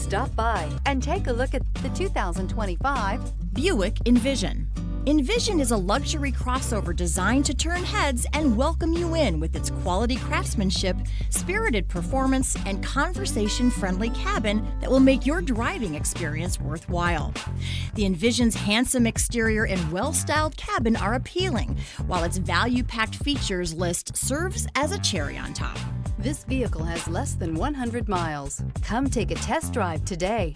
Stop by and take a look at the 2025 Buick Envision. Envision is a luxury crossover designed to turn heads and welcome you in with its quality craftsmanship, spirited performance, and conversation-friendly cabin that will make your driving experience worthwhile. The Envision's handsome exterior and well-styled cabin are appealing, while its value-packed features list serves as a cherry on top. This vehicle has less than 100 miles. Come take a test drive today.